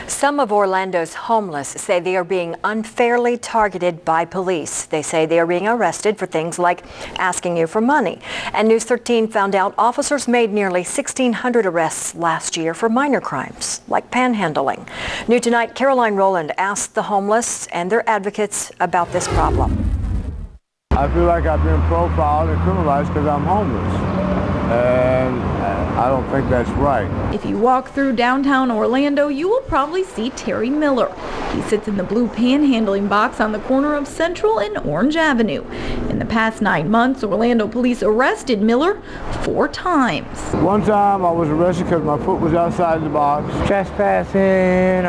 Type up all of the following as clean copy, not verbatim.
Some of Orlando's homeless say they are being unfairly targeted by police. They say they are being arrested for things like asking you for money. And News 13 found out officers made nearly 1,600 arrests last year for minor crimes, like panhandling. New tonight, Caroline Rowland asked the homeless and their advocates about this problem. I feel like I've been profiled and criminalized because I'm homeless. And I don't think that's right. If you walk through downtown Orlando, you will probably see Terry Miller. He sits in the blue panhandling box on the corner of Central and Orange Avenue. In the past 9 months, Orlando police arrested Miller 4 times. One time I was arrested because my foot was outside the box. Trespassing,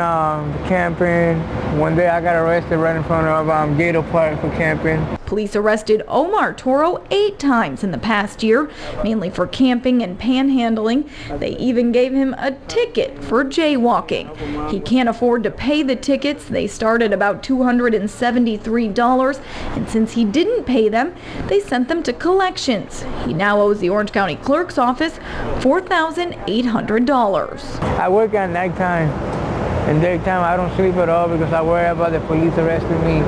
camping. One day I got arrested right in front of Gator Park for camping. Police arrested Omar Toro 8 times in the past year, mainly for camping and panhandling. They even gave him a ticket for jaywalking. He can't afford to pay the tickets. They start at about $273, and since he didn't pay them, they sent them to collections. He now owes the Orange County Clerk's Office $4,800. I work at nighttime. In daytime, I don't sleep at all because I worry about the police arresting me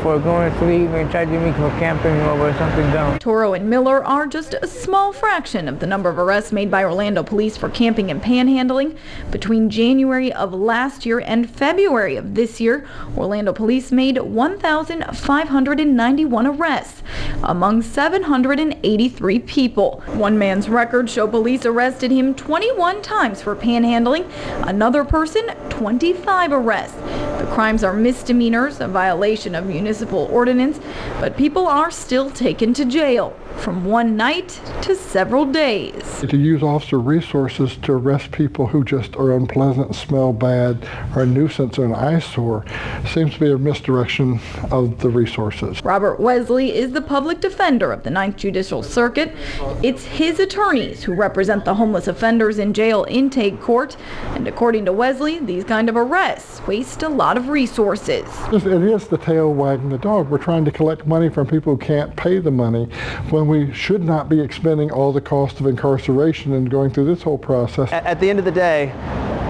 for going to sleep and charging me for camping or something dumb. Toro and Miller are just a small fraction of the number of arrests made by Orlando police for camping and panhandling. Between January of last year and February of this year, Orlando police made 1,591 arrests among 783 people. One man's records show police arrested him 21 times for panhandling. Another person, 25 arrests. The crimes are misdemeanors, a violation of municipal ordinance, but people are still taken to jail from one night to several days. To use officer resources to arrest people who just are unpleasant, smell bad, are a nuisance or an eyesore seems to be a misdirection of the resources. Robert Wesley is the public defender of the 9th Judicial Circuit. It's his attorneys who represent the homeless offenders in jail intake court, and according to Wesley, these kind of arrests waste a lot of resources. It is the tail wagging the dog. We're trying to collect money from people who can't pay the money when we should not be expending all the cost of incarceration and going through this whole process. At the end of the day,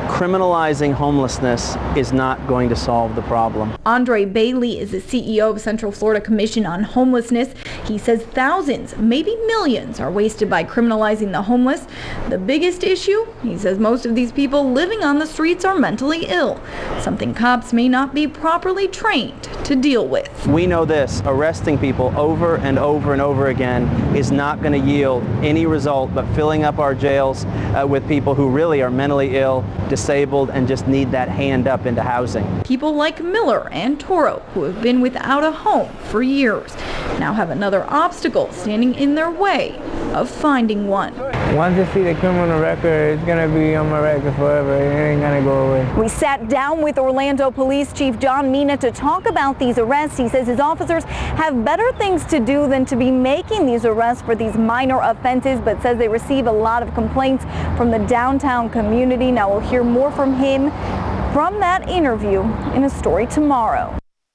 criminalizing homelessness is not going to solve the problem. Andre Bailey is the CEO of Central Florida Commission on Homelessness. He says thousands, maybe millions, are wasted by criminalizing the homeless. The biggest issue, he says most of these people living on the streets are mentally ill, something cops may not be properly trained to deal with. We know this, arresting people over and over and over again is not going to yield any result but filling up our jails with people who really are mentally ill, disabled, and just need that hand up into housing. People like Miller and Toro, who have been without a home for years, now have another obstacle standing in their way of finding one. Once I see the criminal record, it's going to be on my record forever. It ain't going to go away. We sat down with Orlando Police Chief John Mina to talk about these arrests. He says his officers have better things to do than to be making these arrests for these minor offenses, but says they receive a lot of complaints from the downtown community. Now we'll hear more from him from that interview in a story tomorrow.